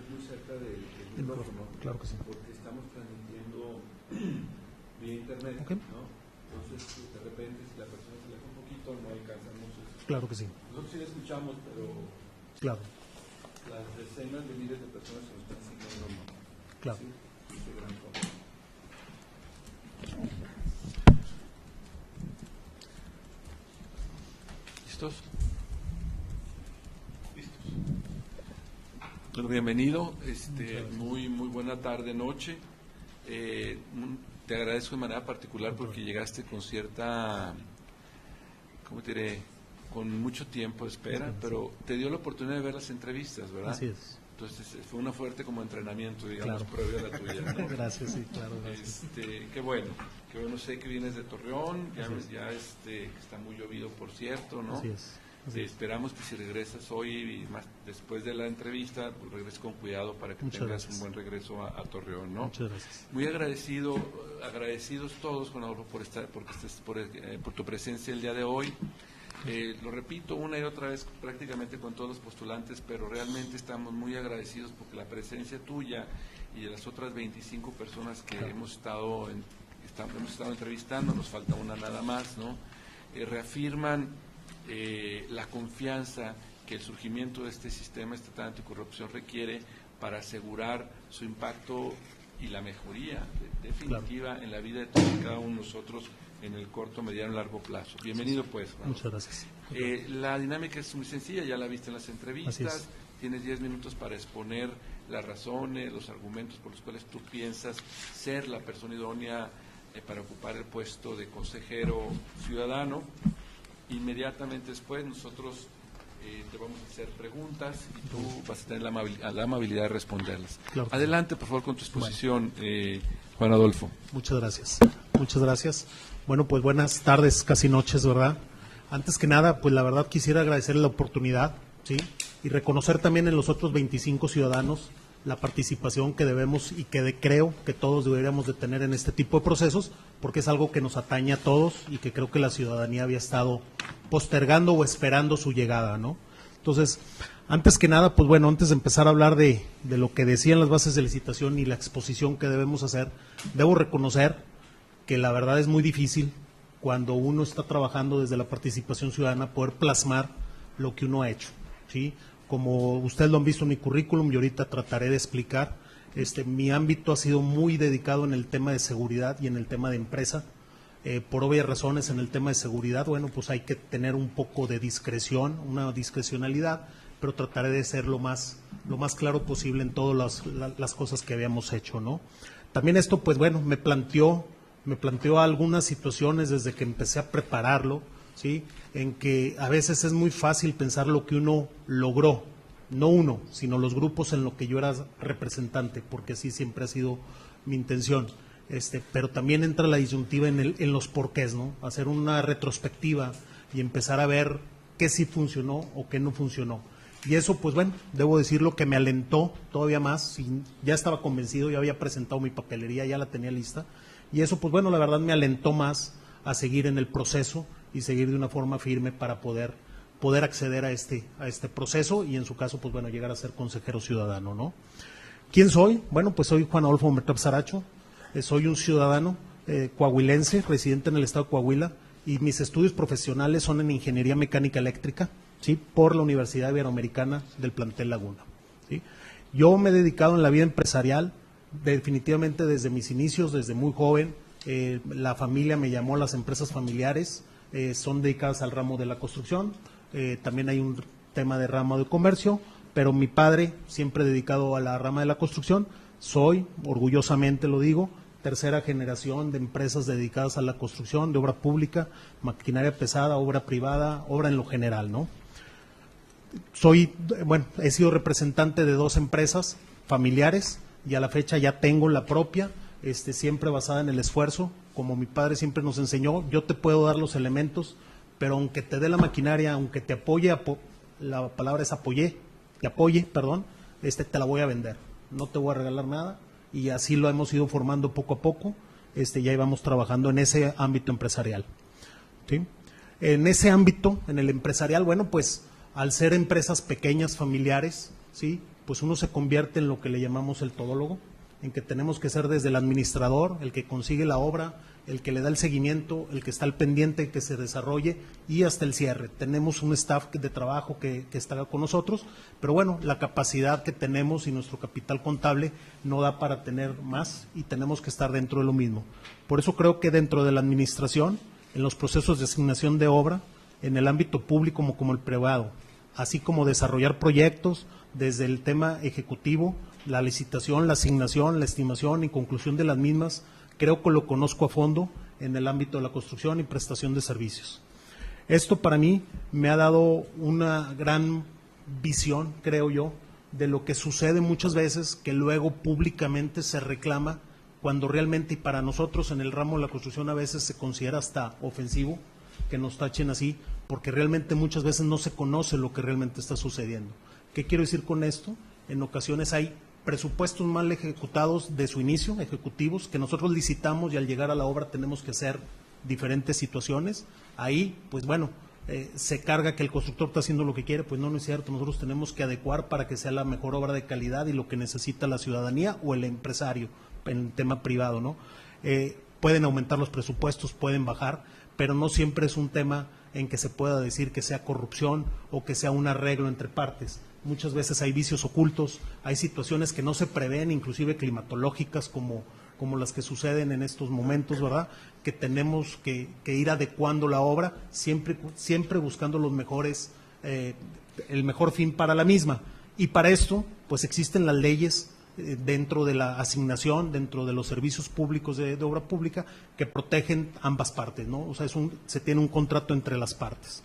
muy cerca del micrófono, claro que sí. porque estamos transmitiendo vía internet, okay. ¿no? Entonces, de repente, si la persona se aleja un poquito, no alcanzamos eso. Claro que sí. Nosotros sí la escuchamos, pero claro. las decenas de miles de personas que nos están siguiendo, ¿no? Claro. Sí, ese gran foco. ¿Listos? Listos. Bueno, bienvenido. Muy buena tarde, noche. Te agradezco de manera particular porque llegaste con cierta, ¿cómo te diré? Con mucho tiempo de espera, pero te dio la oportunidad de ver las entrevistas, ¿verdad? Así es. Entonces fue una fuerte como entrenamiento, digamos, previo a la tuya, ¿no? Gracias, sí, claro. Gracias. Qué bueno, sé que vienes de Torreón, ya está muy llovido, por cierto, ¿no? Así es. Esperamos que si regresas hoy y más después de la entrevista, pues regreses con cuidado para que Muchas tengas gracias. un buen regreso a Torreón, ¿no? Muchas gracias. Muy agradecidos todos, Juan Adolfo, por tu presencia el día de hoy. Lo repito una y otra vez prácticamente con todos los postulantes, pero realmente estamos muy agradecidos porque la presencia tuya y de las otras 25 personas que hemos estado entrevistando, nos falta una nada más, ¿no? Reafirman la confianza que el surgimiento de este sistema estatal anticorrupción requiere para asegurar su impacto y la mejoría definitiva en la vida de todos y cada uno de nosotros en el corto, mediano y largo plazo. Bienvenido, pues. Muchas gracias. La dinámica es muy sencilla, ya la viste en las entrevistas. Tienes 10 minutos para exponer las razones, los argumentos por los cuales tú piensas ser la persona idónea para ocupar el puesto de consejero ciudadano. Inmediatamente después nosotros te vamos a hacer preguntas y tú vas a tener la amabilidad de responderlas. Claro. Adelante, por favor, con tu exposición, Juan Adolfo. Muchas gracias. Muchas gracias. Bueno, pues buenas tardes, casi noches, ¿verdad? Antes que nada, pues la verdad quisiera agradecer la oportunidad, ¿sí? Y reconocer también en los otros 25 ciudadanos la participación que debemos y que creo que todos deberíamos de tener en este tipo de procesos, porque es algo que nos atañe a todos y que creo que la ciudadanía había estado postergando o esperando su llegada, ¿no? Entonces, antes que nada, pues bueno, antes de empezar a hablar de lo que decían las bases de licitación y la exposición que debemos hacer, debo reconocer que la verdad es muy difícil cuando uno está trabajando desde la participación ciudadana poder plasmar lo que uno ha hecho, ¿sí? Como ustedes lo han visto en mi currículum y ahorita trataré de explicar, mi ámbito ha sido muy dedicado en el tema de seguridad y en el tema de empresa. Por obvias razones en el tema de seguridad, bueno, pues hay que tener un poco de discreción, una discrecionalidad, pero trataré de ser lo más claro posible en todas las cosas que habíamos hecho, ¿no? También esto, pues bueno, me planteó algunas situaciones desde que empecé a prepararlo, ¿sí? En que a veces es muy fácil pensar lo que uno logró, no uno, sino los grupos en los que yo era representante, porque así siempre ha sido mi intención. Pero también entra la disyuntiva en los porqués, ¿no? Hacer una retrospectiva y empezar a ver qué sí funcionó o qué no funcionó. Y eso, pues bueno, debo decirlo que me alentó todavía más. Ya estaba convencido, ya había presentado mi papelería, ya la tenía lista. Y eso, pues bueno, la verdad me alentó más a seguir en el proceso y seguir de una forma firme para poder acceder a este proceso y en su caso, pues bueno, llegar a ser consejero ciudadano, ¿no? ¿Quién soy? Bueno, pues soy Juan Adolfo Mertap Saracho, soy un ciudadano coahuilense, residente en el estado de Coahuila, y mis estudios profesionales son en Ingeniería Mecánica Eléctrica, ¿sí? Por la Universidad Iberoamericana del plantel Laguna, ¿sí? Yo me he dedicado en la vida empresarial definitivamente desde mis inicios, desde muy joven. La familia me llamó, las empresas familiares son dedicadas al ramo de la construcción, también hay un tema de ramo de comercio, pero mi padre siempre dedicado a la rama de la construcción. Soy, orgullosamente lo digo, tercera generación de empresas dedicadas a la construcción, de obra pública, maquinaria pesada, obra privada, obra en lo general, ¿no? He sido representante de 2 empresas familiares y a la fecha ya tengo la propia, siempre basada en el esfuerzo. Como mi padre siempre nos enseñó, yo te puedo dar los elementos, pero aunque te dé la maquinaria, aunque te apoye, la palabra es te apoye, te la voy a vender, no te voy a regalar nada, y así lo hemos ido formando poco a poco. Ya íbamos trabajando en ese ámbito empresarial, ¿sí? En ese ámbito, en el empresarial, bueno, pues al ser empresas pequeñas, familiares, ¿sí? pues uno se convierte en lo que le llamamos el todólogo, en que tenemos que ser desde el administrador, el que consigue la obra, el que le da el seguimiento, el que está al pendiente, que se desarrolle y hasta el cierre. Tenemos un staff de trabajo que está con nosotros, pero bueno, la capacidad que tenemos y nuestro capital contable no da para tener más y tenemos que estar dentro de lo mismo. Por eso creo que dentro de la administración, en los procesos de asignación de obra, en el ámbito público como el privado, así como desarrollar proyectos desde el tema ejecutivo, la licitación, la asignación, la estimación y conclusión de las mismas, creo que lo conozco a fondo en el ámbito de la construcción y prestación de servicios. Esto para mí me ha dado una gran visión, creo yo, de lo que sucede muchas veces que luego públicamente se reclama cuando realmente, y para nosotros en el ramo de la construcción a veces se considera hasta ofensivo que nos tachen así, porque realmente muchas veces no se conoce lo que realmente está sucediendo. ¿Qué quiero decir con esto? En ocasiones hay presupuestos mal ejecutados de su inicio, ejecutivos, que nosotros licitamos y al llegar a la obra tenemos que hacer diferentes situaciones. Ahí, pues bueno, se carga que el constructor está haciendo lo que quiere, pues no es cierto, nosotros tenemos que adecuar para que sea la mejor obra de calidad y lo que necesita la ciudadanía o el empresario en el tema privado, ¿no? Pueden aumentar los presupuestos, pueden bajar, pero no siempre es un tema en que se pueda decir que sea corrupción o que sea un arreglo entre partes. Muchas veces hay vicios ocultos, hay situaciones que no se prevén, inclusive climatológicas como las que suceden en estos momentos, ¿verdad? Que tenemos que ir adecuando la obra, siempre buscando los mejores, el mejor fin para la misma. Y para esto, pues existen las leyes dentro de la asignación, dentro de los servicios públicos de obra pública que protegen ambas partes, ¿no? O sea, se tiene un contrato entre las partes.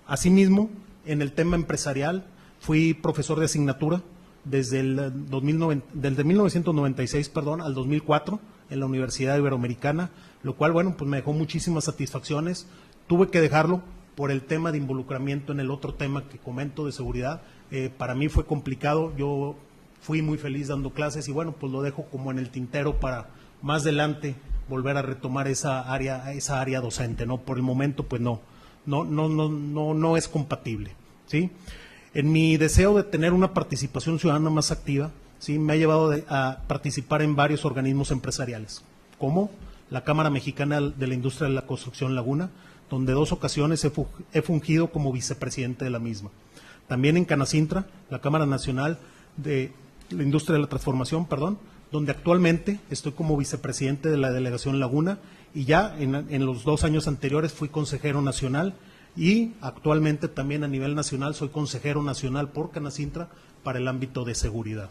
Asimismo, en el tema empresarial, fui profesor de asignatura desde 1996 al 2004 en la Universidad Iberoamericana, lo cual, bueno, pues me dejó muchísimas satisfacciones. Tuve que dejarlo por el tema de involucramiento en el otro tema que comento de seguridad. Para mí fue complicado, yo fui muy feliz dando clases y bueno, pues lo dejo como en el tintero para más adelante volver a retomar esa área docente, ¿no? Por el momento, pues no es compatible, ¿sí? En mi deseo de tener una participación ciudadana más activa, ¿sí? Me ha llevado a participar en varios organismos empresariales, como la Cámara Mexicana de la Industria de la Construcción Laguna, donde 2 ocasiones he fungido como vicepresidente de la misma. También en Canacintra, la Cámara Nacional de la Industria de la Transformación, donde actualmente estoy como vicepresidente de la Delegación Laguna y ya en los 2 años anteriores fui consejero nacional y actualmente también a nivel nacional soy consejero nacional por Canacintra para el ámbito de seguridad.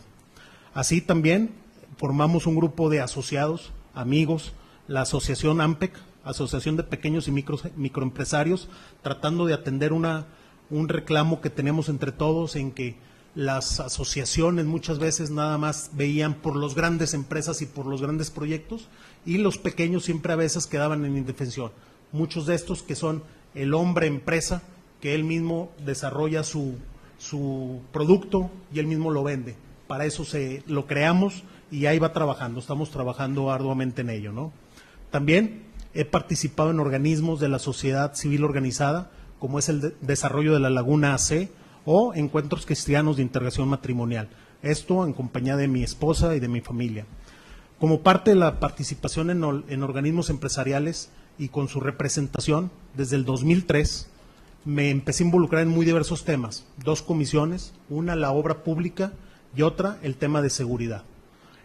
Así también formamos un grupo de asociados, amigos, la Asociación AMPEC, Asociación de Pequeños y Microempresarios, tratando de atender un reclamo que tenemos entre todos en que las asociaciones muchas veces nada más veían por las grandes empresas y por los grandes proyectos y los pequeños siempre a veces quedaban en indefensión. Muchos de estos que son el hombre empresa, que él mismo desarrolla su producto y él mismo lo vende. Para eso lo creamos y ahí va trabajando, estamos trabajando arduamente en ello, ¿no? También he participado en organismos de la sociedad civil organizada, como es el desarrollo de la Laguna AC o encuentros cristianos de integración matrimonial. Esto en compañía de mi esposa y de mi familia. Como parte de la participación en organismos empresariales y con su representación, desde el 2003 me empecé a involucrar en muy diversos temas. 2 comisiones, una la obra pública y otra el tema de seguridad.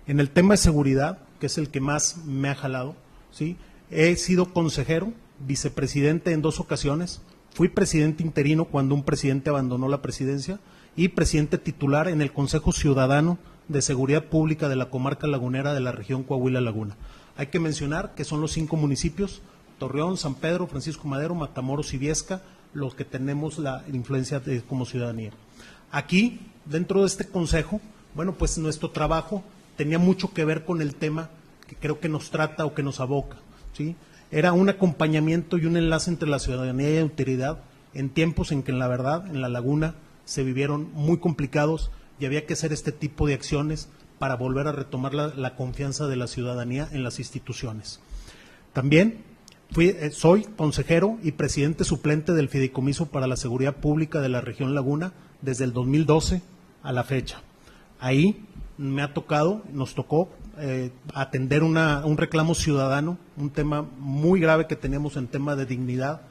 En el tema de seguridad, que es el que más me ha jalado, ¿sí? He sido consejero, vicepresidente en 2 ocasiones, fui presidente interino cuando un presidente abandonó la presidencia y presidente titular en el Consejo Ciudadano de Seguridad Pública de la Comarca Lagunera de la región Coahuila-Laguna. Hay que mencionar que son los 5 municipios, Torreón, San Pedro, Francisco Madero, Matamoros y Viesca, los que tenemos la influencia como ciudadanía. Aquí, dentro de este consejo, bueno, pues nuestro trabajo tenía mucho que ver con el tema que creo que nos trata o que nos aboca, ¿sí? Era un acompañamiento y un enlace entre la ciudadanía y la autoridad en tiempos en que, en la verdad, en la Laguna se vivieron muy complicados y había que hacer este tipo de acciones para volver a retomar la confianza de la ciudadanía en las instituciones. También soy consejero y presidente suplente del Fideicomiso para la Seguridad Pública de la región Laguna desde el 2012 a la fecha. Ahí nos tocó atender un reclamo ciudadano, un tema muy grave que tenemos en tema de dignidad,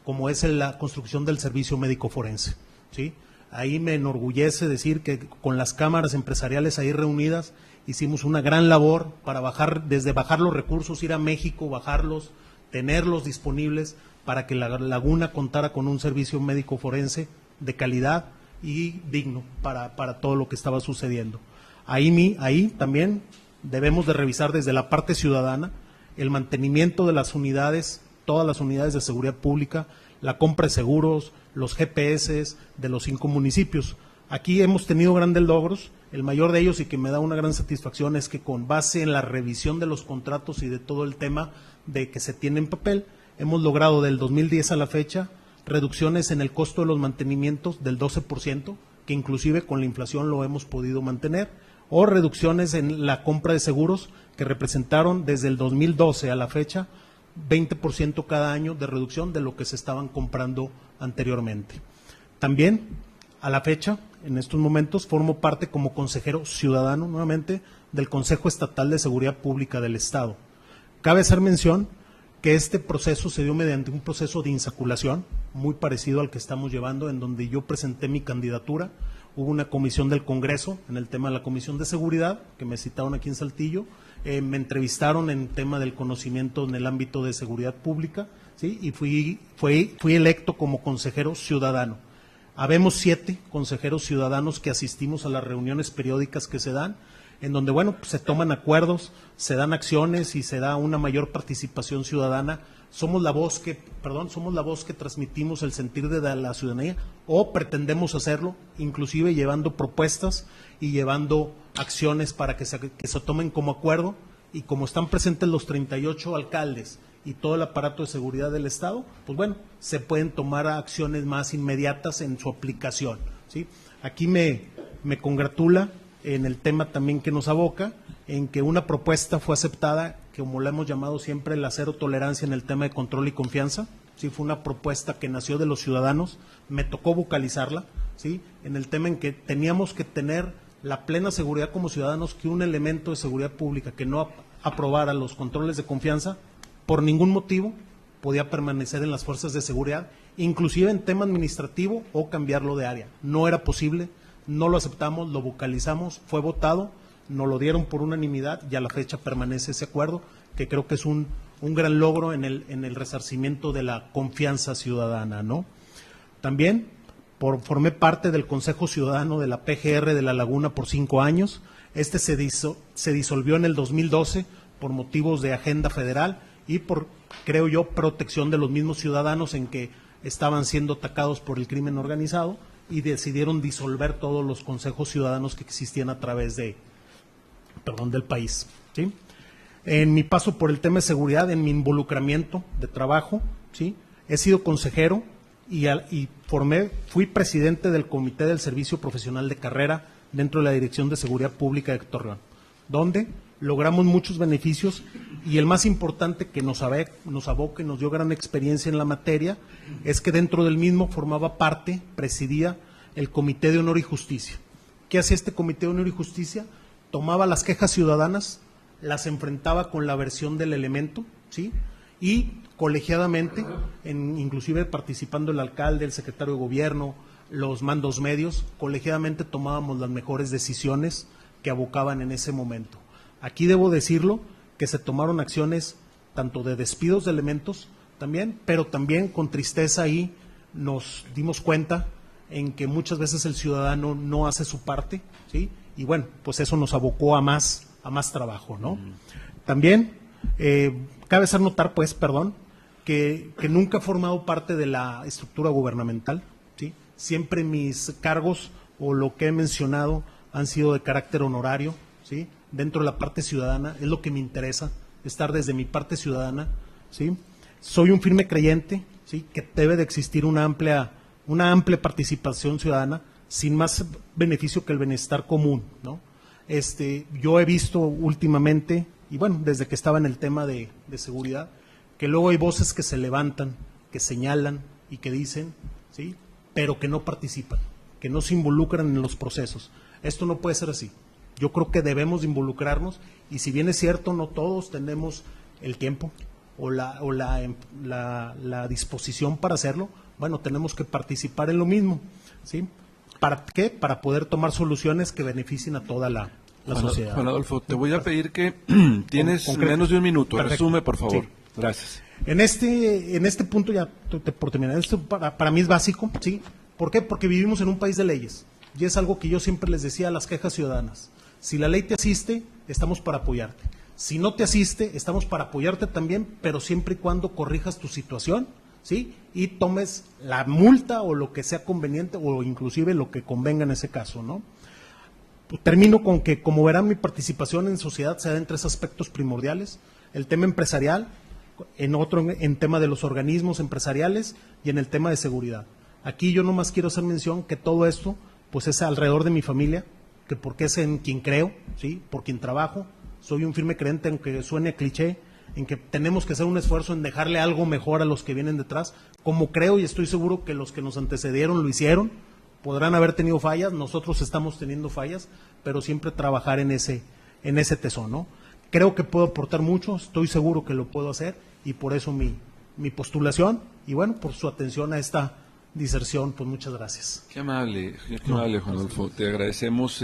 como es la construcción del servicio médico forense, ¿sí? Ahí me enorgullece decir que con las cámaras empresariales ahí reunidas hicimos una gran labor para desde bajar los recursos, ir a México, bajarlos, tenerlos disponibles para que la laguna contara con un servicio médico forense de calidad y digno para todo lo que estaba sucediendo. Ahí también debemos de revisar desde la parte ciudadana el mantenimiento de las unidades, todas las unidades de seguridad pública, la compra de seguros, los GPS de los 5 municipios. Aquí hemos tenido grandes logros, el mayor de ellos y que me da una gran satisfacción es que con base en la revisión de los contratos y de todo el tema de que se tiene en papel, hemos logrado del 2010 a la fecha reducciones en el costo de los mantenimientos del 12%, que inclusive con la inflación lo hemos podido mantener, o reducciones en la compra de seguros que representaron desde el 2012 a la fecha 20% cada año de reducción de lo que se estaban comprando anteriormente. También, a la fecha, en estos momentos, formo parte como consejero ciudadano, nuevamente, del Consejo Estatal de Seguridad Pública del Estado. Cabe hacer mención que este proceso se dio mediante un proceso de insaculación, muy parecido al que estamos llevando, en donde yo presenté mi candidatura. Hubo una comisión del Congreso en el tema de la Comisión de Seguridad, que me citaron aquí en Saltillo, me entrevistaron en tema del conocimiento en el ámbito de seguridad pública, ¿sí? Y fui electo como consejero ciudadano. Habemos 7 consejeros ciudadanos que asistimos a las reuniones periódicas que se dan, en donde, bueno, pues se toman acuerdos, se dan acciones y se da una mayor participación ciudadana. Somos la voz que transmitimos el sentir de la ciudadanía, o pretendemos hacerlo, inclusive llevando propuestas y llevando acciones para que se tomen como acuerdo, y como están presentes los 38 alcaldes y todo el aparato de seguridad del Estado, pues bueno, se pueden tomar acciones más inmediatas en su aplicación, ¿sí? Aquí me congratula en el tema también que nos aboca, en que una propuesta fue aceptada, que como la hemos llamado siempre, la cero tolerancia en el tema de control y confianza. Sí, fue una propuesta que nació de los ciudadanos, me tocó vocalizarla, ¿sí? En el tema en que teníamos que tener la plena seguridad como ciudadanos que un elemento de seguridad pública que no aprobara los controles de confianza, por ningún motivo podía permanecer en las fuerzas de seguridad, inclusive en tema administrativo o cambiarlo de área. No era posible, no lo aceptamos, lo vocalizamos, fue votado, nos lo dieron por unanimidad y a la fecha permanece ese acuerdo, que creo que es un gran logro en el resarcimiento de la confianza ciudadana, ¿no? También formé parte del Consejo Ciudadano de la PGR de La Laguna por 5 años. Este se disolvió en el 2012 por motivos de agenda federal y por, creo yo, protección de los mismos ciudadanos en que estaban siendo atacados por el crimen organizado, y decidieron disolver todos los consejos ciudadanos que existían a través del país, ¿sí? En mi paso por el tema de seguridad, en mi involucramiento de trabajo, ¿sí? He sido consejero y fui presidente del Comité del Servicio Profesional de Carrera dentro de la Dirección de Seguridad Pública de Torreón, donde logramos muchos beneficios, y el más importante que nos aboca y nos dio gran experiencia en la materia es que dentro del mismo formaba parte, presidía el Comité de Honor y Justicia. ¿Qué hacía este Comité de Honor y Justicia? Tomaba las quejas ciudadanas, las enfrentaba con la versión del elemento, ¿sí? Y colegiadamente, inclusive participando el alcalde, el secretario de gobierno, los mandos medios, colegiadamente tomábamos las mejores decisiones que abocaban en ese momento. Aquí debo decirlo, que se tomaron acciones tanto de despidos de elementos también, pero también con tristeza ahí nos dimos cuenta en que muchas veces el ciudadano no hace su parte, ¿sí? Y bueno, pues eso nos abocó a más trabajo, ¿no? También cabe hacer notar, que nunca he formado parte de la estructura gubernamental, ¿sí? Siempre mis cargos o lo que he mencionado han sido de carácter honorario, ¿sí? Dentro de la parte ciudadana, es lo que me interesa, estar desde mi parte ciudadana, ¿sí? Soy un firme creyente, ¿sí? Que debe de existir una amplia participación ciudadana, sin más beneficio que el bienestar común, ¿no? Yo he visto últimamente, y bueno, desde que estaba en el tema de seguridad, que luego hay voces que se levantan, que señalan y que dicen, ¿sí? Pero que no participan, que no se involucran en los procesos. Esto no puede ser así. Yo creo que debemos involucrarnos y si bien es cierto, no todos tenemos el tiempo o la disposición para hacerlo, bueno, tenemos que participar en lo mismo, ¿sí? ¿Para qué? Para poder tomar soluciones que beneficien a toda la sociedad. Juan Adolfo, te voy a pedir que tienes menos de un minuto. Perfecto. Resume, por favor. Sí. Gracias. En este punto, ya por terminar, esto para mí es básico, ¿sí? ¿Por qué? Porque vivimos en un país de leyes y es algo que yo siempre les decía a las quejas ciudadanas. Si la ley te asiste, estamos para apoyarte. Si no te asiste, estamos para apoyarte también, pero siempre y cuando corrijas tu situación, ¿sí? Y tomes la multa o lo que sea conveniente o inclusive lo que convenga en ese caso, ¿no? Termino con que, como verán, mi participación en sociedad se da en 3 aspectos primordiales: el tema empresarial, en tema de los organismos empresariales y en el tema de seguridad. Aquí yo nomás quiero hacer mención que todo esto pues es alrededor de mi familia, que porque es en quien creo, ¿sí? Por quien trabajo. Soy un firme creyente, aunque suene cliché, en que tenemos que hacer un esfuerzo en dejarle algo mejor a los que vienen detrás, como creo y estoy seguro que los que nos antecedieron lo hicieron. Podrán haber tenido fallas, nosotros estamos teniendo fallas, pero siempre trabajar en ese tesón, ¿no? Creo que puedo aportar mucho, estoy seguro que lo puedo hacer y por eso mi postulación y bueno, por su atención a esta diserción, pues muchas gracias. Qué amable, Juan Adolfo. Te agradecemos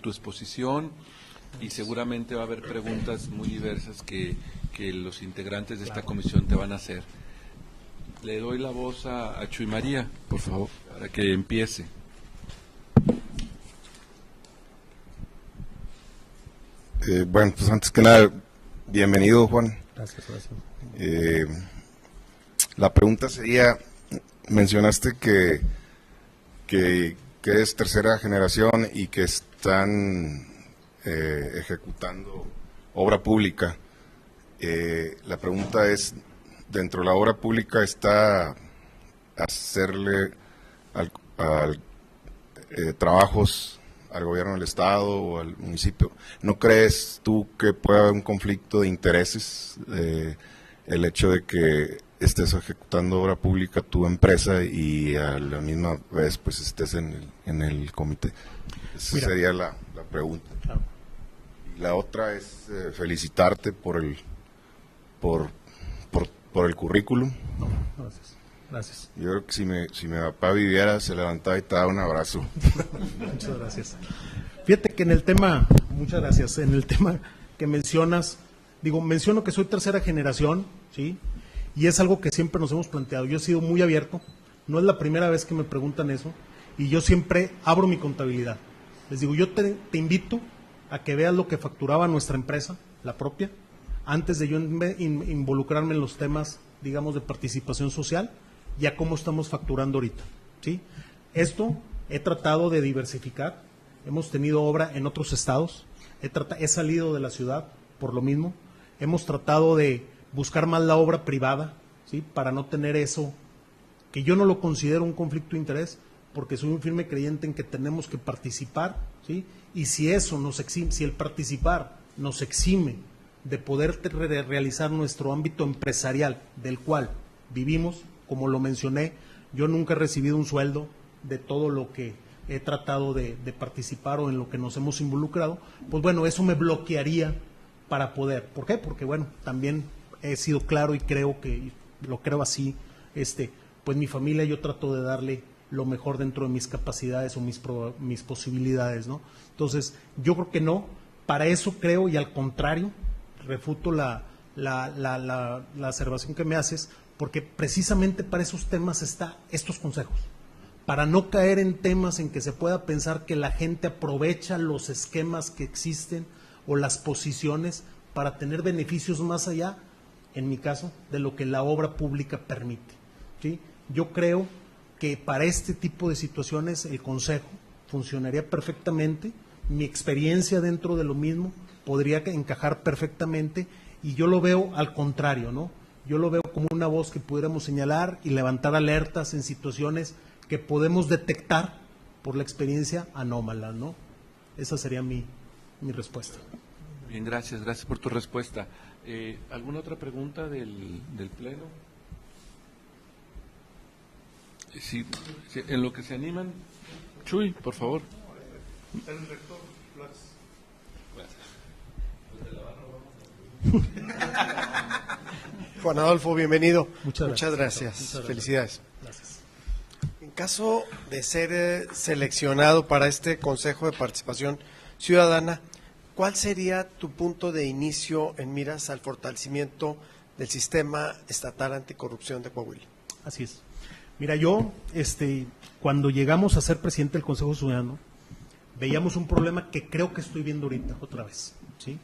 tu exposición y seguramente va a haber preguntas muy diversas que los integrantes de esta comisión te van a hacer. Le doy la voz a Chuy María, por favor, para que empiece. Bueno, pues antes que nada, bienvenido, Juan. Gracias. La pregunta sería, mencionaste que es tercera generación y que están ejecutando obra pública. La pregunta es, dentro de la obra pública está hacerle trabajos al gobierno del estado o al municipio. ¿No crees tú que puede haber un conflicto de intereses el hecho de que estés ejecutando obra pública tu empresa y a la misma vez pues estés en el comité? Esa sería la pregunta. Claro. Y la otra es felicitarte por el currículum. Gracias. Yo creo que si mi papá viviera, se levantaba y te daba un abrazo. Muchas gracias. Fíjate que muchas gracias, en el tema que mencionas, menciono que soy tercera generación, ¿sí? Y es algo que siempre nos hemos planteado. Yo he sido muy abierto, no es la primera vez que me preguntan eso, y yo siempre abro mi contabilidad. Les digo, yo te invito a que veas lo que facturaba nuestra empresa, la propia, antes de yo involucrarme en los temas, digamos, de participación social, y a cómo estamos facturando ahorita, ¿sí? Esto he tratado de diversificar, hemos tenido obra en otros estados, he salido de la ciudad por lo mismo, hemos tratado de buscar más la obra privada, ¿sí? Para no tener eso, que yo no lo considero un conflicto de interés, porque soy un firme creyente en que tenemos que participar, ¿sí? Y si eso si el participar nos exime de poder realizar nuestro ámbito empresarial del cual vivimos, como lo mencioné, yo nunca he recibido un sueldo de todo lo que he tratado de participar o en lo que nos hemos involucrado, pues bueno, eso me bloquearía para poder. ¿Por qué? Porque bueno, también he sido claro y lo creo así, pues mi familia yo trato de darle lo mejor dentro de mis capacidades o mis posibilidades, ¿no? Entonces, yo creo que no, para eso creo y al contrario, refuto la observación que me haces, porque precisamente para esos temas está estos consejos, para no caer en temas en que se pueda pensar que la gente aprovecha los esquemas que existen o las posiciones para tener beneficios más allá, en mi caso, de lo que la obra pública permite, ¿sí? Yo creo que para este tipo de situaciones el consejo funcionaría perfectamente, mi experiencia dentro de lo mismo podría encajar perfectamente y yo lo veo al contrario, ¿no? Yo lo veo como una voz que pudiéramos señalar y levantar alertas en situaciones que podemos detectar por la experiencia anómala, ¿no? Esa sería mi respuesta. Bien, gracias por tu respuesta. ¿Alguna otra pregunta del Pleno? Sí, en lo que se animan. Chuy, por favor. Juan Adolfo, bienvenido. Muchas gracias. Felicidades. Gracias. En caso de ser seleccionado para este Consejo de Participación Ciudadana, ¿cuál sería tu punto de inicio en miras al fortalecimiento del sistema estatal anticorrupción de Coahuila? Así es. Mira, yo, cuando llegamos a ser presidente del Consejo Ciudadano, veíamos un problema que creo que estoy viendo ahorita otra vez, ¿sí?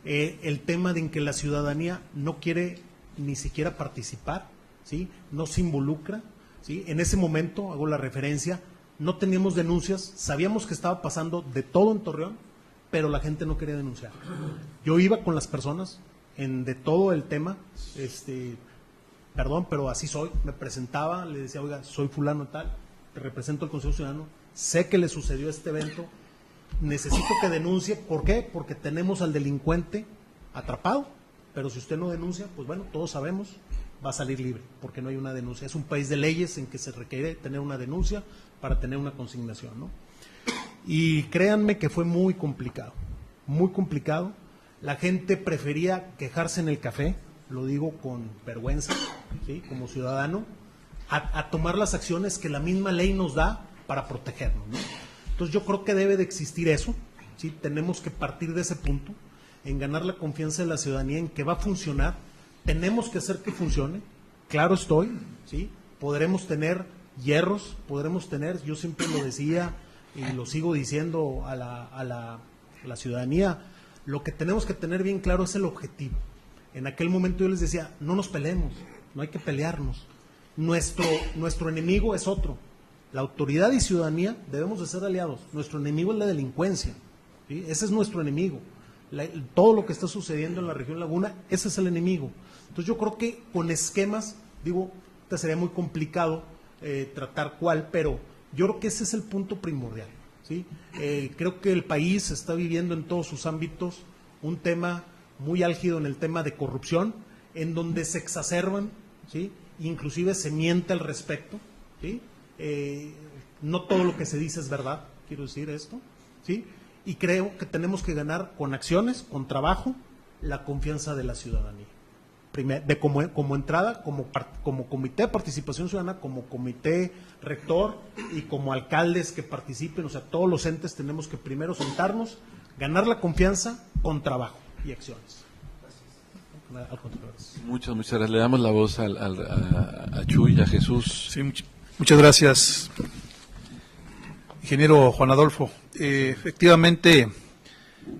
El tema de en que la ciudadanía no quiere ni siquiera participar, ¿sí? No se involucra, ¿sí? En ese momento, hago la referencia, no teníamos denuncias, sabíamos que estaba pasando de todo en Torreón, pero la gente no quería denunciar. Yo iba con las personas de todo el tema, perdón, pero así soy, me presentaba, le decía, oiga, soy fulano tal, te represento al Consejo Ciudadano, sé que le sucedió este evento, necesito que denuncie. ¿Por qué? Porque tenemos al delincuente atrapado, pero si usted no denuncia, pues bueno, todos sabemos, va a salir libre, porque no hay una denuncia. Es un país de leyes en que se requiere tener una denuncia para tener una consignación, ¿no? Y créanme que fue muy complicado, muy complicado. La gente prefería quejarse en el café, lo digo con vergüenza, ¿sí? Como ciudadano, a tomar las acciones que la misma ley nos da para protegernos, ¿no? Entonces yo creo que debe de existir eso, ¿sí? Tenemos que partir de ese punto, en ganar la confianza de la ciudadanía, en que va a funcionar, tenemos que hacer que funcione, claro estoy, ¿sí? Podremos tener hierros, podremos tener, yo siempre lo decía y lo sigo diciendo a la ciudadanía, lo que tenemos que tener bien claro es el objetivo. En aquel momento yo les decía, no nos peleemos, no hay que pelearnos, nuestro enemigo es otro. La autoridad y ciudadanía debemos de ser aliados. Nuestro enemigo es la delincuencia, ¿sí? Ese es nuestro enemigo. Todo lo que está sucediendo en la región Laguna, ese es el enemigo. Entonces yo creo que con esquemas, digo, te sería muy complicado tratar cuál, pero yo creo que ese es el punto primordial, ¿sí? Creo que el país está viviendo en todos sus ámbitos un tema muy álgido en el tema de corrupción, en donde se exacerban, ¿sí? Inclusive se miente al respecto, ¿sí? No todo lo que se dice es verdad, quiero decir esto, ¿sí? Y creo que tenemos que ganar con acciones, con trabajo, la confianza de la ciudadanía. Como entrada, como comité de participación ciudadana, como comité rector y como alcaldes que participen, o sea, todos los entes tenemos que primero sentarnos, ganar la confianza con trabajo y acciones. Muchas gracias. Le damos la voz a Chuy, a Jesús. Sí, muchas gracias, ingeniero Juan Adolfo. Efectivamente,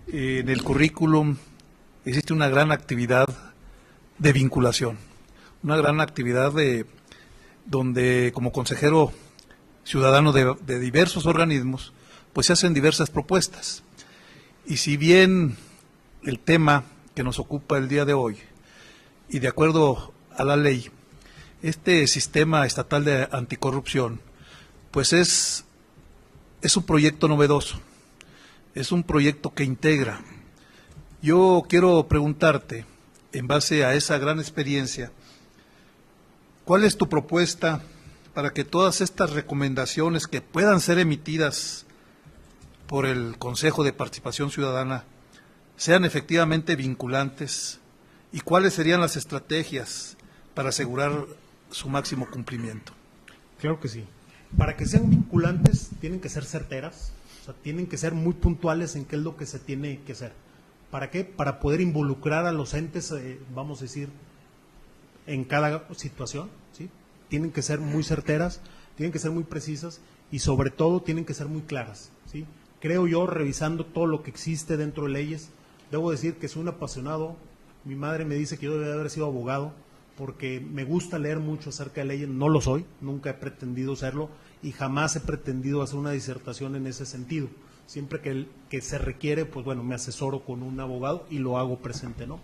en el currículum existe una gran actividad de vinculación, una gran actividad donde como consejero ciudadano de diversos organismos, pues se hacen diversas propuestas. Y si bien el tema que nos ocupa el día de hoy, y de acuerdo a la ley, este sistema estatal de anticorrupción, pues es un proyecto novedoso, es un proyecto que integra. Yo quiero preguntarte, en base a esa gran experiencia, ¿cuál es tu propuesta para que todas estas recomendaciones que puedan ser emitidas por el Consejo de Participación Ciudadana sean efectivamente vinculantes? ¿Y cuáles serían las estrategias para asegurar su máximo cumplimiento? Claro que sí. Para que sean vinculantes tienen que ser certeras, o sea, tienen que ser muy puntuales en qué es lo que se tiene que hacer. ¿Para qué? Para poder involucrar a los entes, vamos a decir, en cada situación, ¿sí? Tienen que ser muy certeras, tienen que ser muy precisas y sobre todo tienen que ser muy claras, ¿sí? Creo yo, revisando todo lo que existe dentro de leyes, debo decir que soy un apasionado. Mi madre me dice que yo debe de haber sido abogado porque me gusta leer mucho acerca de leyes. No lo soy, nunca he pretendido serlo y jamás he pretendido hacer una disertación en ese sentido. Siempre que se requiere, pues bueno, me asesoro con un abogado y lo hago presente, ¿no?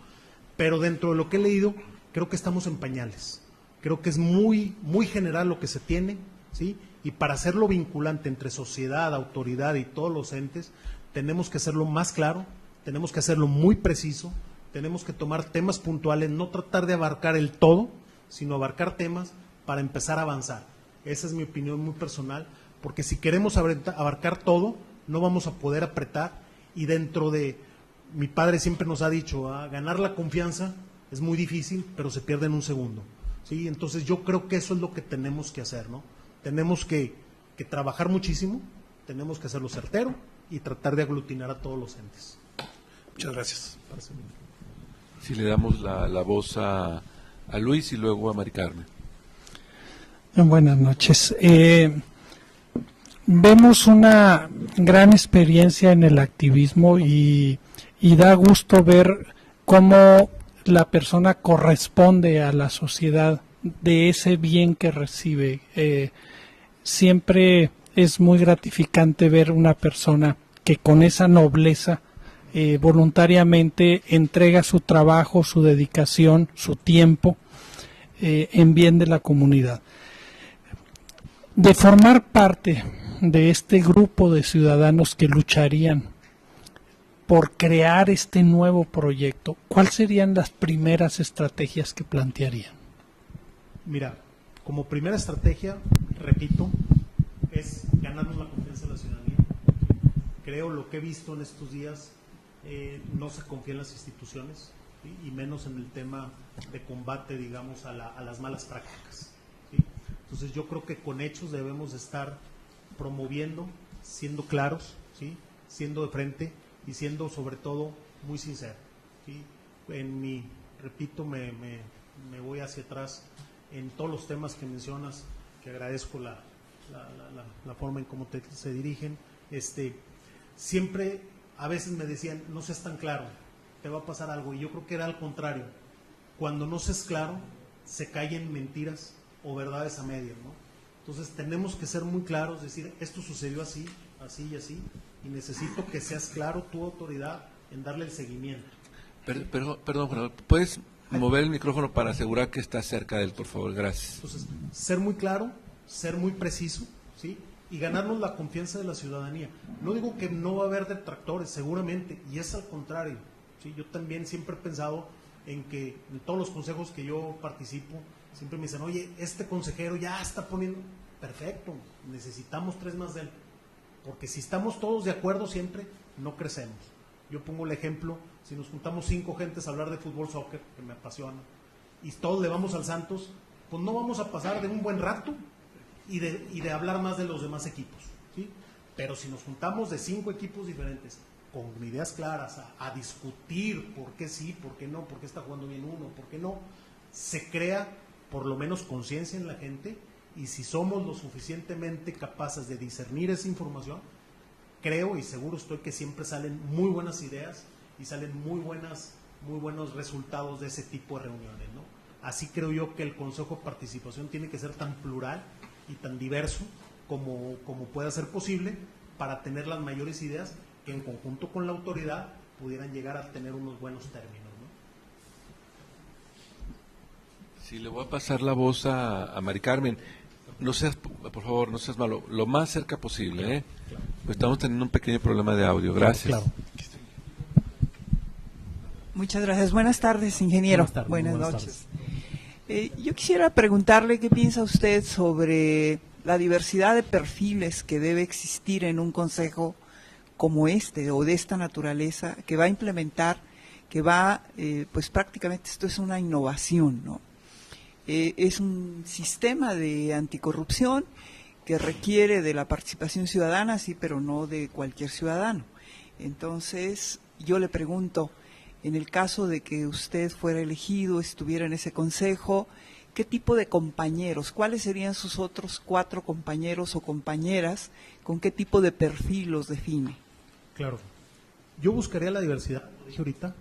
Pero dentro de lo que he leído, creo que estamos en pañales. Creo que es muy, muy general lo que se tiene, ¿sí? Y para hacerlo vinculante entre sociedad, autoridad y todos los entes, tenemos que hacerlo más claro, tenemos que hacerlo muy preciso, tenemos que tomar temas puntuales, no tratar de abarcar el todo, sino abarcar temas para empezar a avanzar. Esa es mi opinión muy personal, porque si queremos abarcar todo, no vamos a poder apretar, y dentro de, mi padre siempre nos ha dicho, ganar la confianza es muy difícil, pero se pierde en un segundo, ¿sí? Entonces yo creo que eso es lo que tenemos que hacer, ¿no? Tenemos que trabajar muchísimo, tenemos que hacerlo certero y tratar de aglutinar a todos los entes. Muchas gracias. Parece bien. Si le damos la voz a Luis y luego a Mari Carmen. Buenas noches. Vemos una gran experiencia en el activismo y da gusto ver cómo la persona corresponde a la sociedad de ese bien que recibe. Siempre es muy gratificante ver una persona que con esa nobleza voluntariamente entrega su trabajo, su dedicación, su tiempo en bien de la comunidad. De formar parte de este grupo de ciudadanos que lucharían por crear este nuevo proyecto, ¿cuáles serían las primeras estrategias que plantearían? Mira, como primera estrategia, repito, es ganarnos la confianza de la ciudadanía. Creo lo que he visto en estos días, no se confía en las instituciones, ¿sí? Y menos en el tema de combate, digamos, a las malas prácticas, ¿sí? Entonces yo creo que con hechos debemos estar promoviendo, siendo claros, ¿sí? Siendo de frente y siendo sobre todo muy sinceros, ¿sí? Repito, me voy hacia atrás en todos los temas que mencionas, que agradezco la forma en cómo se dirigen. Siempre, a veces me decían, no seas tan claro, te va a pasar algo, y yo creo que era al contrario. Cuando no se es claro, se cae en mentiras o verdades a medias, ¿no? Entonces tenemos que ser muy claros, decir, esto sucedió así, así y así, y necesito que seas claro, tu autoridad, en darle el seguimiento. Perdón, Juan, ¿puedes mover el micrófono para asegurar que está cerca de él, por favor? Gracias. Entonces, ser muy claro, ser muy preciso, ¿sí? Y ganarnos la confianza de la ciudadanía. No digo que no va a haber detractores, seguramente, y es al contrario, ¿sí? Yo también siempre he pensado en que en todos los consejos que yo participo, siempre me dicen, oye, este consejero ya está poniendo, perfecto, necesitamos 3 más de él, porque si estamos todos de acuerdo siempre, no crecemos. Yo pongo el ejemplo, si nos juntamos 5 gentes a hablar de fútbol, soccer, que me apasiona, y todos le vamos al Santos, pues no vamos a pasar de un buen rato y de hablar más de los demás equipos, ¿sí? Pero si nos juntamos de 5 equipos diferentes, con ideas claras, a discutir por qué sí, por qué no, por qué está jugando bien uno, por qué no, se crea por lo menos conciencia en la gente, y si somos lo suficientemente capaces de discernir esa información, creo y seguro estoy que siempre salen muy buenas ideas y salen muy buenos resultados de ese tipo de reuniones, ¿no? Así creo yo que el Consejo de Participación tiene que ser tan plural y tan diverso como pueda ser posible, para tener las mayores ideas que en conjunto con la autoridad pudieran llegar a tener unos buenos términos, ¿no? Sí, le voy a pasar la voz a Mari Carmen. No seas, por favor, no seas malo, lo más cerca posible, ¿eh? Claro. Pues estamos teniendo un pequeño problema de audio. Gracias. Claro. Muchas gracias. Buenas tardes, ingeniero. Buenas tardes, Buenas buenas noches. Yo quisiera preguntarle qué piensa usted sobre la diversidad de perfiles que debe existir en un consejo como este o de esta naturaleza, que va a implementar, que va, pues prácticamente esto es una innovación, ¿no? Es un sistema de anticorrupción que requiere de la participación ciudadana, sí, pero no de cualquier ciudadano. Entonces, yo le pregunto, en el caso de que usted fuera elegido, estuviera en ese consejo, ¿qué tipo de compañeros? ¿Cuáles serían sus otros 4 compañeros o compañeras? ¿Con qué tipo de perfil los define? Claro. Yo buscaría la diversidad, lo dije ahorita,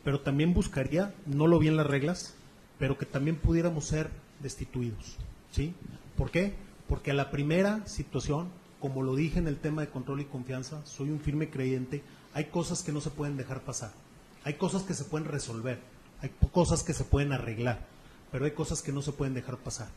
pero también buscaría, no lo vi en las reglas, pero que también pudiéramos ser destituidos, ¿sí? ¿Por qué? Porque a la primera situación, como lo dije en el tema de control y confianza, soy un firme creyente, hay cosas que no se pueden dejar pasar, hay cosas que se pueden resolver, hay cosas que se pueden arreglar, pero hay cosas que no se pueden dejar pasar.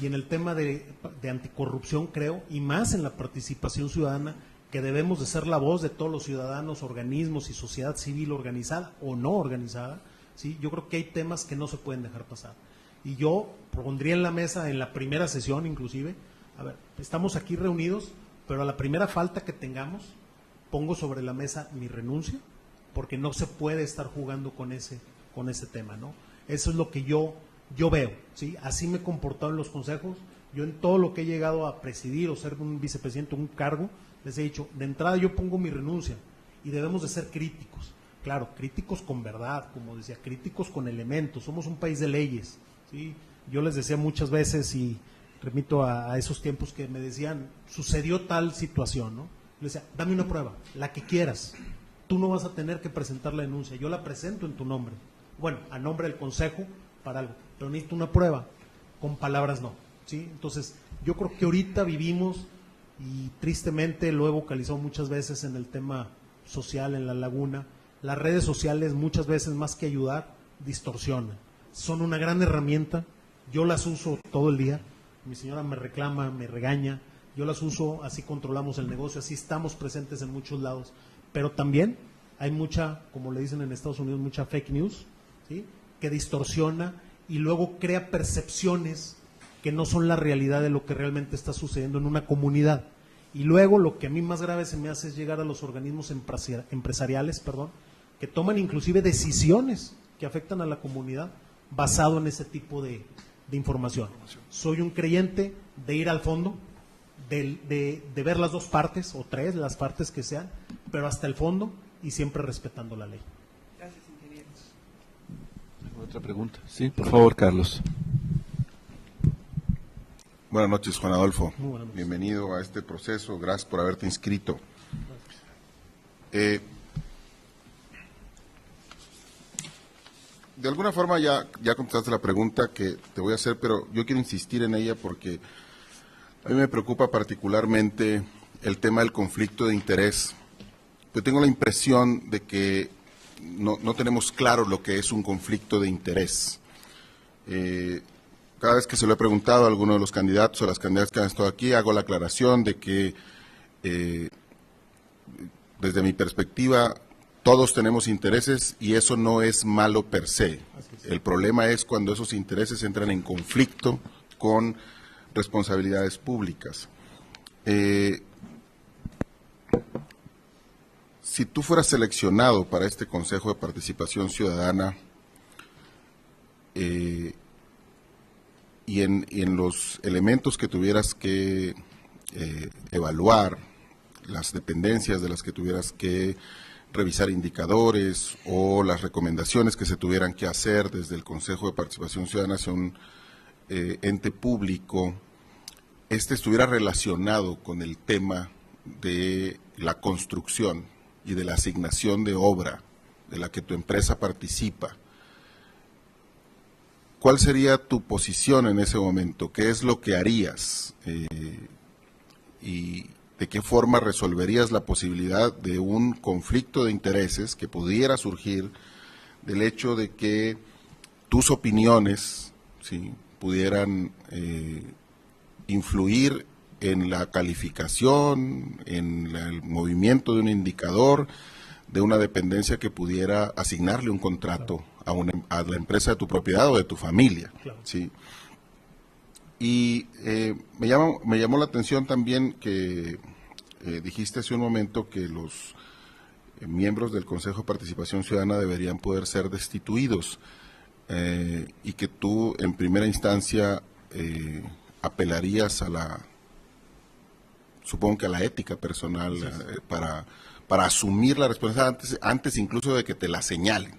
Y en el tema de anticorrupción, creo, y más en la participación ciudadana, que debemos de ser la voz de todos los ciudadanos, organismos y sociedad civil organizada o no organizada, ¿sí? Yo creo que hay temas que no se pueden dejar pasar. Y yo pondría en la mesa, en la primera sesión inclusive, a ver, estamos aquí reunidos, pero a la primera falta que tengamos, pongo sobre la mesa mi renuncia, porque no se puede estar jugando con ese tema, ¿no? Eso es lo que yo veo, ¿sí? Así me he comportado en los consejos. Yo en todo lo que he llegado a presidir o ser un vicepresidente, un cargo, les he dicho, de entrada yo pongo mi renuncia y debemos de ser críticos. Claro, críticos con verdad, como decía, críticos con elementos. Somos un país de leyes, ¿sí? Yo les decía muchas veces, y remito a esos tiempos que me decían, sucedió tal situación, ¿no? Les decía, dame una prueba, la que quieras. Tú no vas a tener que presentar la denuncia, yo la presento en tu nombre. Bueno, a nombre del consejo para algo, pero necesito una prueba, con palabras no, ¿sí? Entonces, yo creo que ahorita vivimos, y tristemente lo he vocalizado muchas veces en el tema social, en la laguna, las redes sociales muchas veces más que ayudar, distorsionan. Son una gran herramienta, yo las uso todo el día, mi señora me reclama, me regaña, yo las uso, así controlamos el negocio, así estamos presentes en muchos lados, pero también hay mucha, como le dicen en Estados Unidos, mucha fake news, ¿sí? Que distorsiona y luego crea percepciones que no son la realidad de lo que realmente está sucediendo en una comunidad. Y luego lo que a mí más grave se me hace es llegar a los organismos empresariales, que toman inclusive decisiones que afectan a la comunidad basado en ese tipo de información. Soy un creyente de ir al fondo, de ver las dos partes, o tres, las partes que sean, pero hasta el fondo y siempre respetando la ley. Gracias, ingeniero. ¿Otra pregunta? Sí, por favor, Carlos. Buenas noches, Juan Adolfo. Muy buenas noches. Bienvenido a este proceso. Gracias por haberte inscrito. De alguna forma ya contestaste la pregunta que te voy a hacer, pero yo quiero insistir en ella porque a mí me preocupa particularmente el tema del conflicto de interés. Yo tengo la impresión de que no tenemos claro lo que es un conflicto de interés. Cada vez que se lo he preguntado a alguno de los candidatos o a las candidatas que han estado aquí, hago la aclaración de que desde mi perspectiva todos tenemos intereses y eso no es malo per se. El problema es cuando esos intereses entran en conflicto con responsabilidades públicas. Si tú fueras seleccionado para este Consejo de Participación Ciudadana, y en los elementos que tuvieras que evaluar, las dependencias de las que tuvieras que revisar indicadores o las recomendaciones que se tuvieran que hacer desde el Consejo de Participación Ciudadana hacia un ente público, estuviera relacionado con el tema de la construcción y de la asignación de obra de la que tu empresa participa, ¿cuál sería tu posición en ese momento? ¿Qué es lo que harías? ¿Y de qué forma resolverías la posibilidad de un conflicto de intereses que pudiera surgir del hecho de que tus opiniones, ¿sí?, pudieran influir en la calificación, en el movimiento de un indicador, de una dependencia que pudiera asignarle un contrato a la empresa de tu propiedad o de tu familia? Claro. ¿Sí? Y me llamó la atención también que dijiste hace un momento que los miembros del Consejo de Participación Ciudadana deberían poder ser destituidos y que tú en primera instancia apelarías supongo que a la ética personal, sí, para asumir la responsabilidad antes incluso de que te la señalen.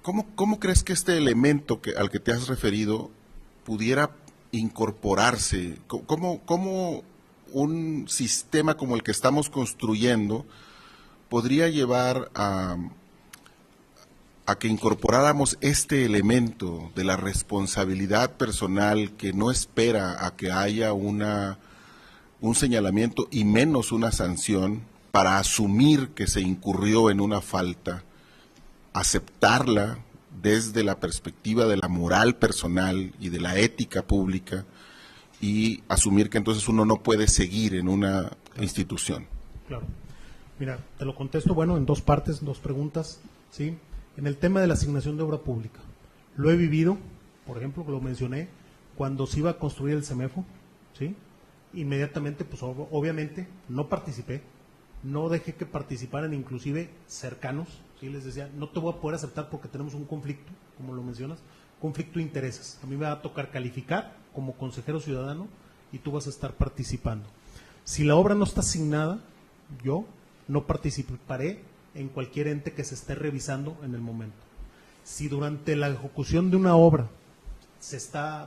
¿Cómo crees que este elemento al que te has referido pudiera incorporarse? ¿Cómo un sistema como el que estamos construyendo podría llevar a que incorporáramos este elemento de la responsabilidad personal que no espera a que haya un señalamiento y menos una sanción para asumir que se incurrió en una falta, aceptarla desde la perspectiva de la moral personal y de la ética pública y asumir que entonces uno no puede seguir en una institución? Claro. Mira, te lo contesto, bueno, en dos partes, dos preguntas, ¿sí? En el tema de la asignación de obra pública, lo he vivido, por ejemplo, lo mencioné, cuando se iba a construir el CEMEFO, ¿sí? inmediatamente, pues obviamente no participé, no dejé que participaran inclusive cercanos, ¿sí? Les decía, no te voy a poder aceptar porque tenemos un conflicto, como lo mencionas, conflicto de intereses. A mí me va a tocar calificar como consejero ciudadano y tú vas a estar participando. Si la obra no está asignada, yo no participaré en cualquier ente que se esté revisando en el momento. Si durante la ejecución de una obra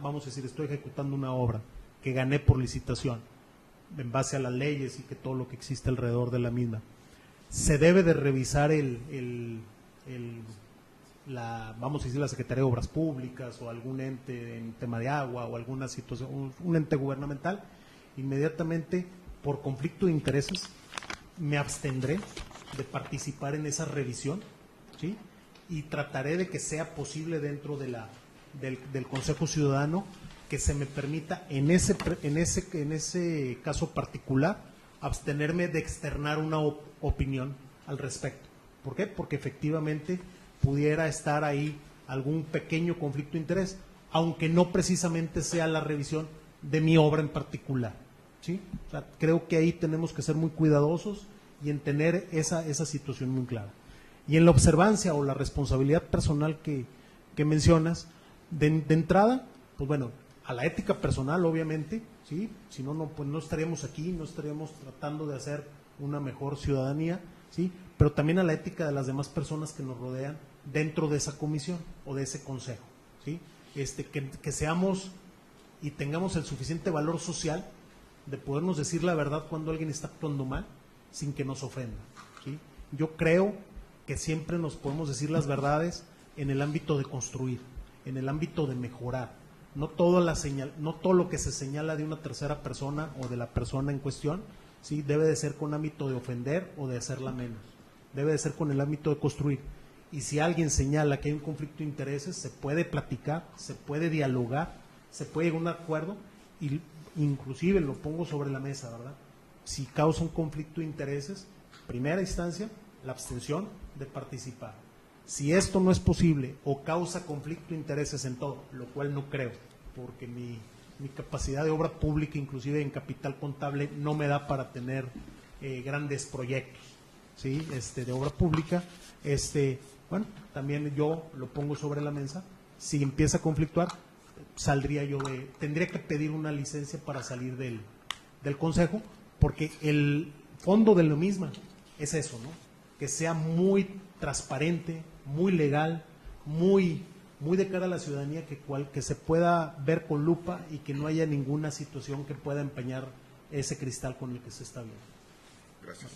vamos a decir, estoy ejecutando una obra que gané por licitación, en base a las leyes y que todo lo que existe alrededor de la misma, se debe de revisar vamos a decir, la Secretaría de Obras Públicas o algún ente en tema de agua o alguna situación, un ente gubernamental, inmediatamente por conflicto de intereses me abstendré de participar en esa revisión, ¿sí? Y trataré de que sea posible dentro de del Consejo Ciudadano que se me permita en ese caso particular abstenerme de externar una opinión al respecto. ¿Por qué? Porque efectivamente pudiera estar ahí algún pequeño conflicto de interés, aunque no precisamente sea la revisión de mi obra en particular, ¿sí? O sea, creo que ahí tenemos que ser muy cuidadosos y en tener esa situación muy clara. Y en la observancia o la responsabilidad personal que mencionas, de entrada, pues bueno, a la ética personal, obviamente, ¿sí? Si no, pues no estaríamos aquí, no estaríamos tratando de hacer una mejor ciudadanía, ¿sí? Pero también a la ética de las demás personas que nos rodean dentro de esa comisión o de ese consejo, ¿sí? Que seamos y tengamos el suficiente valor social de podernos decir la verdad cuando alguien está actuando mal, sin que nos ofenda, ¿sí? Yo creo que siempre nos podemos decir las verdades en el ámbito de construir, en el ámbito de mejorar. No todo lo que se señala de una tercera persona o de la persona en cuestión, ¿sí? Debe de ser con ámbito de ofender o de hacerla menos. Debe de ser con el ámbito de construir. Y si alguien señala que hay un conflicto de intereses, se puede platicar, se puede dialogar, se puede llegar a un acuerdo, y inclusive lo pongo sobre la mesa, ¿verdad? Si causa un conflicto de intereses, primera instancia, la abstención de participar. Si esto no es posible o causa conflicto de intereses en todo, lo cual no creo, porque mi capacidad de obra pública, inclusive en capital contable, no me da para tener grandes proyectos, ¿sí? De obra pública, bueno, también yo lo pongo sobre la mesa. Si empieza a conflictuar, tendría que pedir una licencia para salir del consejo, porque el fondo de lo mismo es eso, ¿no? Que sea muy transparente, muy legal, muy de cara a la ciudadanía, que se pueda ver con lupa y que no haya ninguna situación que pueda empañar ese cristal con el que se está viendo. Gracias.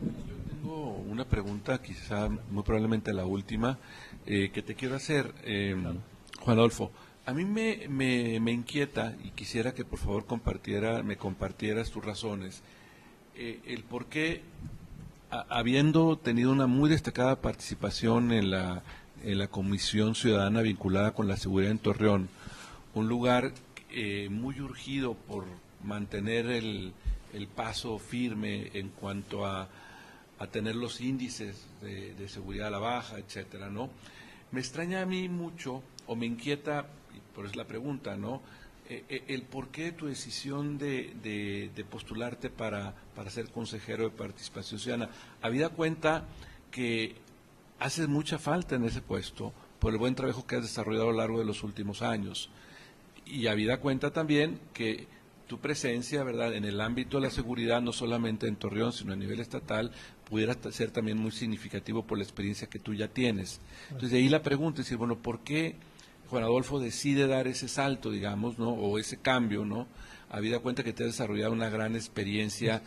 Yo tengo una pregunta, quizá muy probablemente la última, que te quiero hacer, Juan Adolfo. A mí me inquieta y quisiera que por favor me compartieras tus razones, el por qué, habiendo tenido una muy destacada participación en la Comisión Ciudadana vinculada con la seguridad en Torreón, un lugar muy urgido por mantener el paso firme en cuanto a tener los índices de seguridad a la baja, etcétera, ¿no? Me extraña a mí mucho, o me inquieta, y por eso la pregunta, ¿no? El por qué tu decisión de postularte para ser consejero de participación ciudadana, habida cuenta que haces mucha falta en ese puesto por el buen trabajo que has desarrollado a lo largo de los últimos años, y habida cuenta también que tu presencia, ¿verdad?, en el ámbito de la seguridad, no solamente en Torreón, sino a nivel estatal, pudiera ser también muy significativo por la experiencia que tú ya tienes. Entonces, de ahí la pregunta es decir, bueno, ¿por qué Juan Adolfo decide dar ese salto, digamos, ¿no?, o ese cambio, ¿no?, habida cuenta que te has desarrollado una gran experiencia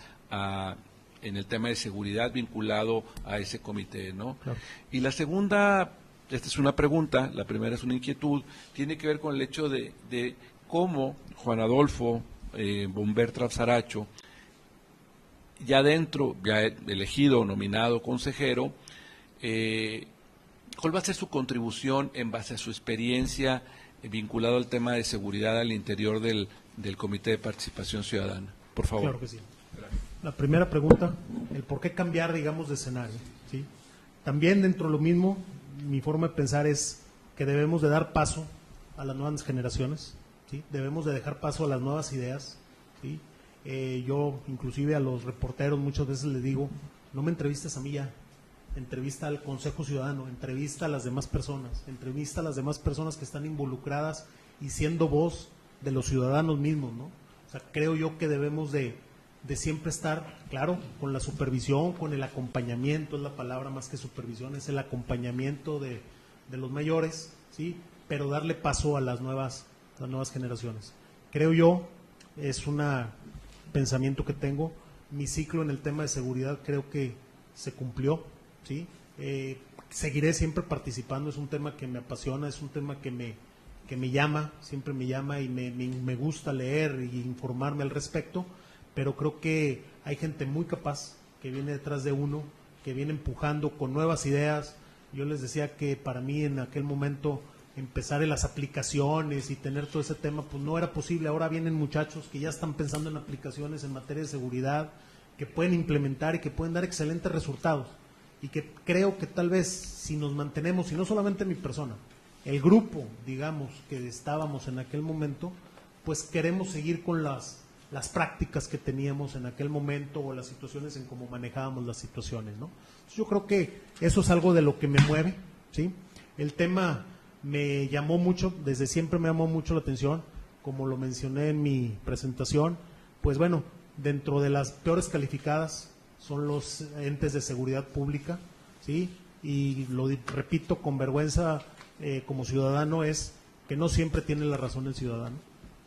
en el tema de seguridad vinculado a ese comité, ¿no? Claro. Y la segunda, esta es una pregunta, la primera es una inquietud, tiene que ver con el hecho de cómo Juan Adolfo Bombert Saracho, ya elegido, nominado consejero, ¿cuál va a ser su contribución en base a su experiencia vinculado al tema de seguridad al interior del Comité de Participación Ciudadana? Por favor. Claro que sí. Gracias. La primera pregunta, el por qué cambiar, digamos, de escenario, ¿sí? También dentro de lo mismo, mi forma de pensar es que debemos de dar paso a las nuevas generaciones, ¿sí? Debemos de dejar paso a las nuevas ideas, ¿sí? Yo inclusive a los reporteros muchas veces les digo, no me entrevistes a mí ya, entrevista al Consejo Ciudadano, entrevista a las demás personas, entrevista a las demás personas que están involucradas y siendo voz de los ciudadanos mismos, ¿no? O sea, creo yo que debemos de siempre estar, claro, con la supervisión, con el acompañamiento, es la palabra más que supervisión, es el acompañamiento de los mayores, ¿sí? Pero darle paso a las nuevas generaciones. Creo yo, es un pensamiento que tengo, mi ciclo en el tema de seguridad creo que se cumplió, ¿sí? Seguiré siempre participando, es un tema que me apasiona, es un tema que me llama, siempre me llama y me gusta leer y informarme al respecto, pero creo que hay gente muy capaz que viene detrás de uno, que viene empujando con nuevas ideas. Yo les decía que para mí en aquel momento empezar en las aplicaciones y tener todo ese tema, pues no era posible. Ahora vienen muchachos que ya están pensando en aplicaciones en materia de seguridad, que pueden implementar y que pueden dar excelentes resultados. Y que creo que tal vez si nos mantenemos, y no solamente mi persona, el grupo, digamos, que estábamos en aquel momento, pues queremos seguir con las prácticas que teníamos en aquel momento o las situaciones en cómo manejábamos las situaciones, ¿no? Yo creo que eso es algo de lo que me mueve, ¿sí? El tema me llamó mucho, desde siempre me llamó mucho la atención, como lo mencioné en mi presentación, pues bueno, dentro de las peores calificadas son los entes de seguridad pública, ¿sí? Y lo repito con vergüenza como ciudadano, es que no siempre tiene la razón el ciudadano,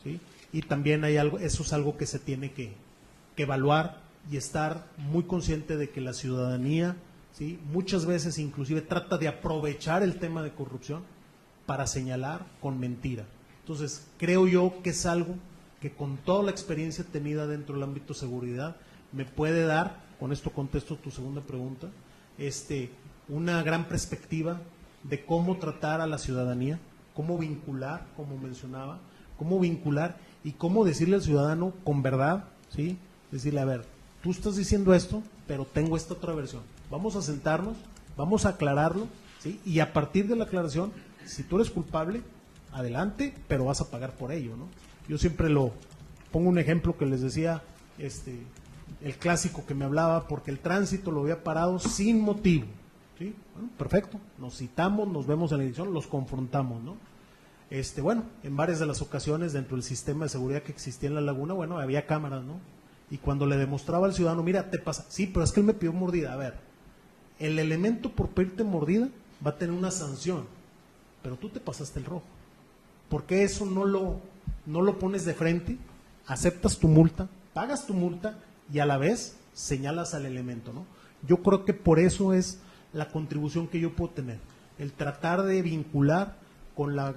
¿sí? Y también hay algo, eso es algo que se tiene que evaluar y estar muy consciente de que la ciudadanía, ¿sí? Muchas veces inclusive trata de aprovechar el tema de corrupción para señalar con mentira. Entonces, creo yo que es algo que con toda la experiencia tenida dentro del ámbito de seguridad me puede dar, con esto contesto tu segunda pregunta, una gran perspectiva de cómo tratar a la ciudadanía, cómo vincular, como mencionaba, cómo vincular y cómo decirle al ciudadano con verdad, ¿sí? Decirle, a ver, tú estás diciendo esto, pero tengo esta otra versión. Vamos a sentarnos, vamos a aclararlo, ¿sí? Y a partir de la aclaración, si tú eres culpable, adelante, pero vas a pagar por ello, ¿no? Yo siempre pongo un ejemplo que les decía, el clásico que me hablaba, porque el tránsito lo había parado sin motivo, ¿sí? Bueno, perfecto, nos citamos, nos vemos en la edición, los confrontamos, ¿no? Bueno, en varias de las ocasiones dentro del sistema de seguridad que existía en la laguna, bueno, había cámaras, ¿no? Y cuando le demostraba al ciudadano, mira, te pasa, sí, pero es que él me pidió mordida. A ver, el elemento por pedirte mordida va a tener una sanción, pero tú te pasaste el rojo. ¿Por qué eso no lo pones de frente? Aceptas tu multa, pagas tu multa y a la vez señalas al elemento, ¿no? Yo creo que por eso es la contribución que yo puedo tener, el tratar de vincular con la,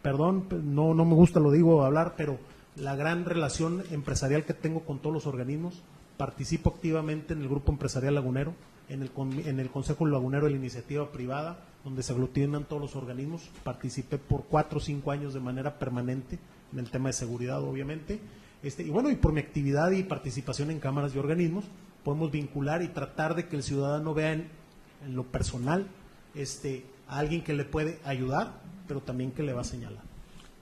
perdón, no me gusta, lo digo, hablar, pero la gran relación empresarial que tengo con todos los organismos. Participo activamente en el Grupo Empresarial Lagunero, en el Consejo Lagunero de la Iniciativa Privada, donde se aglutinan todos los organismos. Participé por 4 o 5 años de manera permanente en el tema de seguridad, obviamente. Y bueno, y por mi actividad y participación en cámaras y organismos, podemos vincular y tratar de que el ciudadano vea en lo personal a alguien que le puede ayudar, pero también que le va a señalar.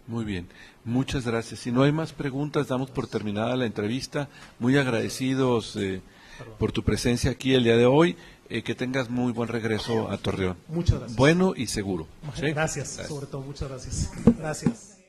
Muy bien, muchas gracias. Si no hay más preguntas, damos por terminada la entrevista. Muy agradecidos por tu presencia aquí el día de hoy. Que tengas muy buen regreso a Torreón. Muchas gracias. Bueno y seguro. ¿Sí? Gracias, sobre todo, muchas gracias. Gracias.